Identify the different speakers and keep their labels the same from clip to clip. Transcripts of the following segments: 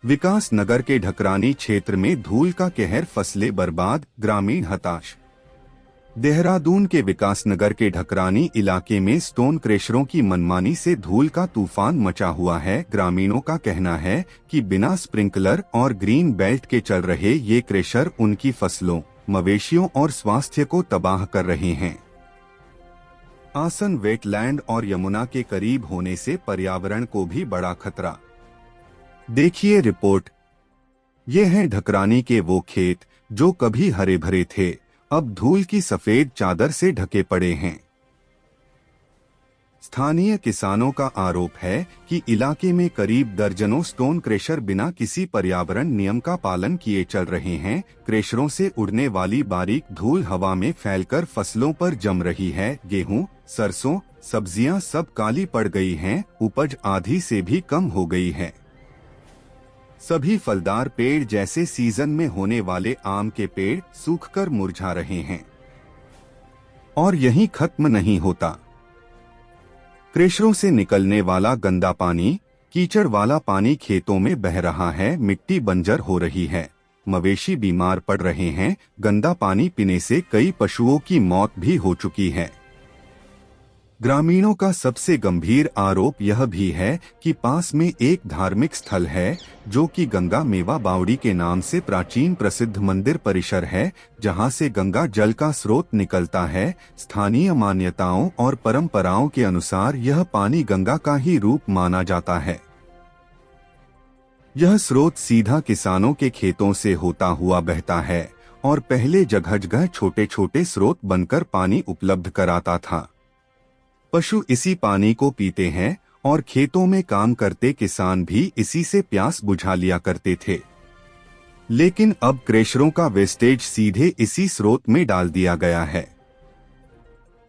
Speaker 1: विकास नगर के ढकरानी क्षेत्र में धूल का कहर, फसलें बर्बाद, ग्रामीण हताश। देहरादून के विकास नगर के ढकरानी इलाके में स्टोन क्रेशरों की मनमानी से धूल का तूफान मचा हुआ है। ग्रामीणों का कहना है कि बिना स्प्रिंकलर और ग्रीन बेल्ट के चल रहे ये क्रेशर उनकी फसलों, मवेशियों और स्वास्थ्य को तबाह कर रहे हैं। आसन वेटलैंड और यमुना के करीब होने से पर्यावरण को भी बड़ा खतरा। देखिए रिपोर्ट। ये हैं ढकरानी के वो खेत जो कभी हरे भरे थे, अब धूल की सफेद चादर से ढके पड़े हैं। स्थानीय किसानों का आरोप है कि इलाके में करीब दर्जनों स्टोन क्रेशर बिना किसी पर्यावरण नियम का पालन किए चल रहे हैं। क्रेशरों से उड़ने वाली बारीक धूल हवा में फैलकर फसलों पर जम रही है। गेहूं, सरसों, सब्जियां सब काली पड़ गई हैं, उपज आधी से भी कम हो गई है। सभी फलदार पेड़ जैसे सीजन में होने वाले आम के पेड़ सूखकर मुरझा रहे हैं। और यहीं खत्म नहीं होता। क्रेशरों से निकलने वाला गंदा पानी, कीचड़ वाला पानी खेतों में बह रहा है, मिट्टी बंजर हो रही है, मवेशी बीमार पड़ रहे हैं। गंदा पानी पीने से कई पशुओं की मौत भी हो चुकी है। ग्रामीणों का सबसे गंभीर आरोप यह भी है कि पास में एक धार्मिक स्थल है जो कि गंगा मेवा बावड़ी के नाम से प्राचीन प्रसिद्ध मंदिर परिसर है, जहां से गंगा जल का स्रोत निकलता है। स्थानीय मान्यताओं और परंपराओं के अनुसार यह पानी गंगा का ही रूप माना जाता है। यह स्रोत सीधा किसानों के खेतों से होता हुआ बहता है और पहले जगह जगह छोटे छोटे स्रोत बनकर पानी उपलब्ध कराता था। पशु इसी पानी को पीते हैं और खेतों में काम करते किसान भी इसी से प्यास बुझा लिया करते थे। लेकिन अब क्रेशरों का वेस्टेज सीधे इसी स्रोत में डाल दिया गया है।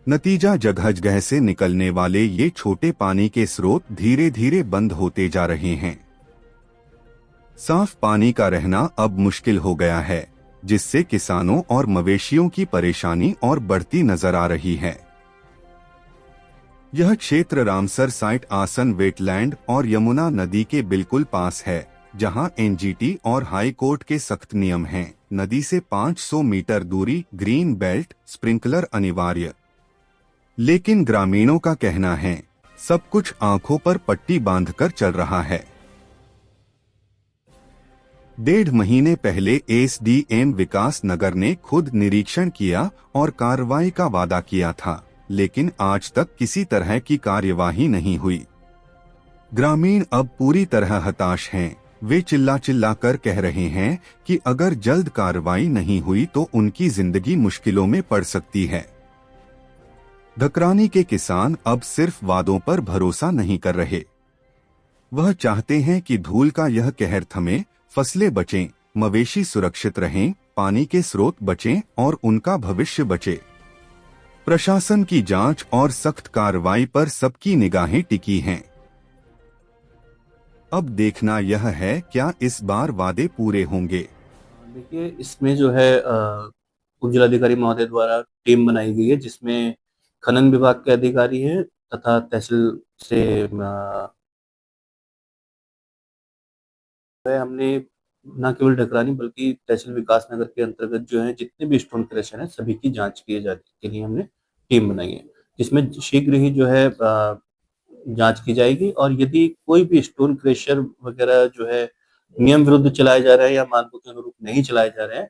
Speaker 1: नतीजा, जगह जगह से निकलने वाले ये छोटे पानी के स्रोत धीरे धीरे बंद होते जा रहे हैं। साफ पानी का रहना अब मुश्किल हो गया है, जिससे किसानों और मवेशियों की परेशानी और बढ़ती नजर आ रही है। यह क्षेत्र रामसर साइट, आसन वेटलैंड और यमुना नदी के बिल्कुल पास है, जहां एनजीटी और हाई कोर्ट के सख्त नियम हैं। नदी से 500 मीटर दूरी, ग्रीन बेल्ट, स्प्रिंकलर अनिवार्य। लेकिन ग्रामीणों का कहना है सब कुछ आंखों पर पट्टी बांधकर चल रहा है। 1.5 महीने पहले एसडीएम विकास नगर ने खुद निरीक्षण किया और कार्रवाई का वादा किया था, लेकिन आज तक किसी तरह की कार्यवाही नहीं हुई। ग्रामीण अब पूरी तरह हताश हैं। वे चिल्ला चिल्ला कर कह रहे हैं कि अगर जल्द कार्रवाई नहीं हुई तो उनकी जिंदगी मुश्किलों में पड़ सकती है। ढकरानी के किसान अब सिर्फ वादों पर भरोसा नहीं कर रहे। वह चाहते हैं कि धूल का यह कहर थमे, फसलें बचें, मवेशी सुरक्षित रहें, पानी के स्रोत बचें और उनका भविष्य बचे। प्रशासन की जांच और सख्त कार्रवाई पर सबकी निगाहें टिकी हैं। अब देखना यह है क्या इस बार वादे पूरे होंगे।
Speaker 2: देखिए, इसमें जो है उप जिलाधिकारी महोदय द्वारा टीम बनाई गई है, जिसमें खनन विभाग के अधिकारी हैं तथा तहसील से हमने न केवल ढकरानी बल्कि तहसील विकास नगर के अंतर्गत जो है जितने भी स्टोन क्रशर हैं सभी की जांच किए जाने के लिए हमने टीम बनाई है, जिसमें शीघ्र ही जो है जांच की जाएगी। और यदि कोई भी स्टोन क्रशर वगैरह जो है नियम विरुद्ध चलाए जा रहे हैं या मानकों के अनुरूप नहीं चलाए जा रहे हैं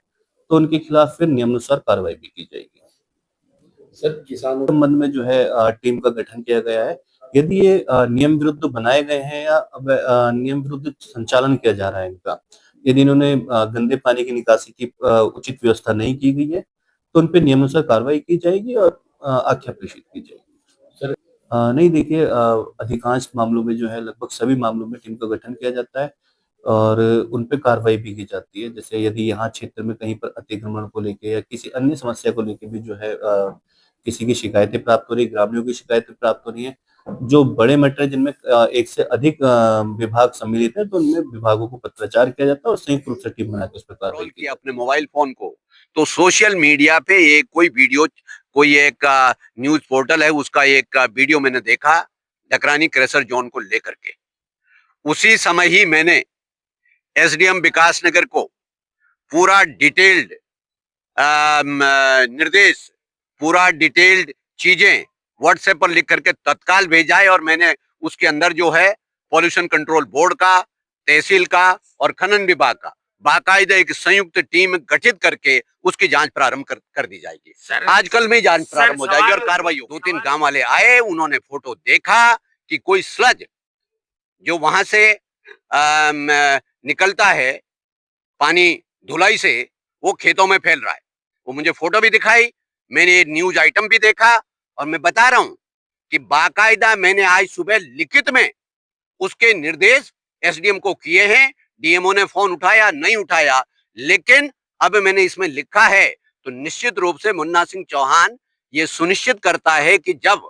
Speaker 2: तो उनके खिलाफ फिर नियमानुसार कार्रवाई भी की जाएगी। सर, किसानों के संबंध में जो है टीम का गठन किया गया है। यदि ये नियम विरुद्ध बनाए गए हैं या नियम विरुद्ध संचालन किया जा रहा है इनका, यदि इन्होंने गंदे पानी की निकासी की उचित व्यवस्था नहीं की गई है तो उन पे नियमानुसार कार्रवाई की जाएगी और आख्या प्रेषित की जाएगी। सर, नहीं, देखिए, अधिकांश मामलों में जो है लगभग सभी मामलों में टीम का गठन किया जाता है और उन पे कार्रवाई भी की जाती है। जैसे यदि यहाँ क्षेत्र में कहीं पर अतिक्रमण को लेके या किसी अन्य समस्या को लेके भी जो है किसी की शिकायतें प्राप्त हो रही, ग्रामीणों की शिकायतें प्राप्त हो रही हैं, जो बड़े मैटर है जिनमें एक से अधिक विभाग सम्मिलित है तो उनमें विभागों को पत्राचार किया जाता है और संयुक्त रूप से टीम बनाकर उस पर कार्रवाई की
Speaker 3: अपने मोबाइल फोन को, तो सोशल मीडिया पे एक कोई वीडियो, कोई एक न्यूज पोर्टल है, उसका एक वीडियो मैंने देखा ढकरानी क्रेशर जोन को लेकर के। उसी समय ही मैंने एसडीएम विकासनगर को पूरा डिटेल्ड निर्देश, पूरा डिटेल्ड चीजें व्हाट्सएप पर लिख करके तत्काल भेजा है। और मैंने उसके अंदर जो है पॉल्यूशन कंट्रोल बोर्ड का, तहसील का और खनन विभाग का बाकायदा एक संयुक्त टीम गठित करके उसकी जांच प्रारंभ कर दी जाएगी। आजकल में जांच प्रारंभ हो जाएगी और कार्रवाई हो। 2-3 गांव वाले आए, उन्होंने फोटो देखा कि कोई स्लज जो वहां से निकलता है पानी धुलाई से, वो खेतों में फैल रहा है। वो मुझे फोटो भी दिखाई, मैंने न्यूज आइटम भी देखा और मैं बता रहा हूं कि बाकायदा मैंने आज सुबह लिखित में उसके निर्देश एसडीएम को किए हैं। डीएमओ ने फोन उठाया नहीं उठाया, लेकिन अब मैंने इसमें लिखा है तो निश्चित रूप से मुन्ना सिंह चौहान ये सुनिश्चित करता है कि जब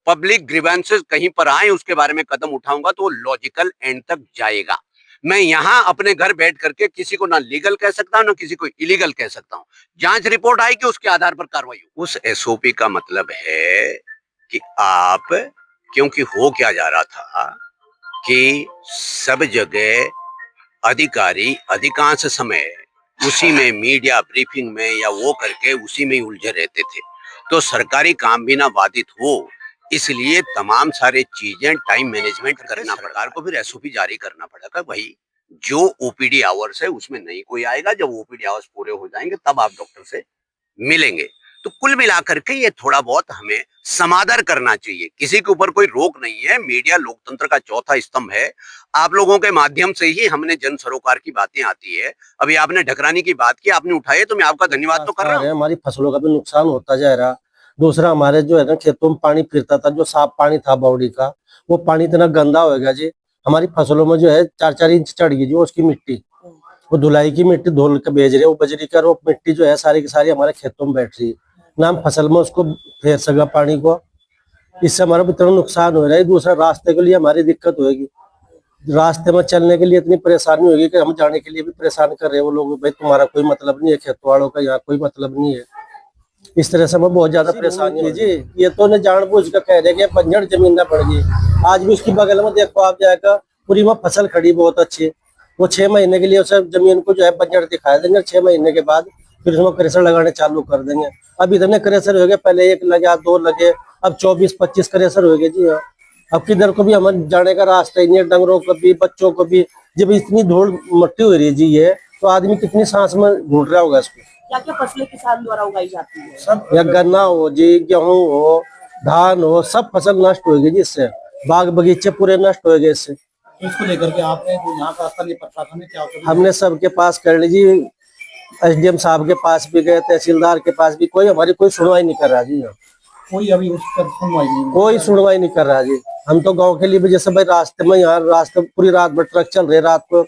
Speaker 3: पब्लिक ग्रीवेंसेस कहीं पर आए उसके बारे में कदम उठाऊंगा तो वो लॉजिकल एंड तक जाएगा। मैं यहाँ अपने घर बैठ करके किसी को ना लीगल कह सकता हूँ ना किसी को इलीगल कह सकता हूँ। जांच रिपोर्ट आएगी, उसके आधार पर कार्रवाई हो। उस एसओपी का मतलब है कि आप, क्योंकि हो क्या जा रहा था कि सब जगह अधिकारी अधिकांश समय उसी में मीडिया ब्रीफिंग में या वो करके उसी में ही उलझे रहते थे, तो सरकारी काम भी ना बाधित हो, इसलिए तमाम सारे चीजें टाइम मैनेजमेंट करना पड़ा। सरकार को फिर एसओपी जारी करना पड़ेगा, भाई जो ओपीडी आवर्स है उसमें नहीं कोई आएगा, जब ओपीडी आवर्स पूरे हो जाएंगे तब आप डॉक्टर से मिलेंगे। तो कुल मिलाकर के ये थोड़ा बहुत हमें समादर करना चाहिए, किसी के ऊपर कोई रोक नहीं है। मीडिया लोकतंत्र का चौथा स्तंभ है। आप लोगों के माध्यम से ही हमने जन सरोकार की बातें आती है। अभी आपने ढकरानी की बात की, आपने उठाई, तो मैं आपका धन्यवाद तो कर रहा हूँ।
Speaker 4: हमारी फसलों का भी नुकसान होता जा रहा। दूसरा, हमारे जो है ना खेतों में पानी फिरता था, जो साफ पानी था बावड़ी का, वो पानी इतना गंदा हो गया जी। हमारी फसलों में जो है 4-4 इंच चढ़ गई जी उसकी मिट्टी, वो धुलाई की मिट्टी धोल के भेज रहे, वो बजरी का वो मिट्टी जो है सारी की सारी हमारे खेतों में बैठ रही है ना, हम फसल में उसको फेर सका पानी को, इससे हमारा इतना नुकसान हो रहा है। दूसरा, रास्ते के लिए हमारी दिक्कत होगी, रास्ते में चलने के लिए इतनी परेशानी होगी कि हम जाने के लिए भी परेशान कर रहे हैं वो लोग, भाई तुम्हारा कोई मतलब नहीं है, खेतवाड़ों का यहाँ कोई मतलब नहीं है। इस तरह से हमें बहुत ज्यादा परेशानी है जी। ये तो न जानबूझ कर कह रहे कि बंजर जमीन ना पड़ गई। आज भी उसकी बगल में देखो आप जाएगा, पूरी में फसल खड़ी बहुत अच्छी, वो 6 महीने के लिए उस जमीन को जो है बंजर दिखा देंगे, 6 महीने के बाद फिर उसमें क्रेशर लगाने चालू कर देंगे। अब इतने क्रेशर हो गए, पहले 1 लगे, 2 लगे, अब 24-25 क्रेशर हो गए जी। अब किधर को भी हमें जाने का रास्ता ही नहीं है, डंगरों को भी बच्चों को भी। जब इतनी धूल मट्टी हो रही है जी ये, तो आदमी कितनी सांस में घूट रहा होगा इसको।
Speaker 5: क्या क्या फसलें किसान द्वारा उगाई जाती है?
Speaker 4: सब, या गन्ना हो जी, गेहूं हो, धान हो, सब फसल नष्ट हो गई जी इससे, बाग बगीचे पूरे नष्ट हो गए इससे।
Speaker 6: इसको लेकर के आपने जो यहाँ का स्थलीय प्रशासन में क्या
Speaker 4: हमने सबके पास कर ली जी, एसडीएम साहब के पास भी गए, तहसीलदार के पास भी, कोई हमारी कोई सुनवाई नहीं कर रहा जी।
Speaker 6: कोई अभी उस पर सुनवाई नहीं,
Speaker 4: कोई सुनवाई नहीं कर रहा जी। हम तो गांव के लिए भी, जैसे भाई रास्ते में यहाँ रास्ते पूरी रात भर ट्रक चल रहे, रात को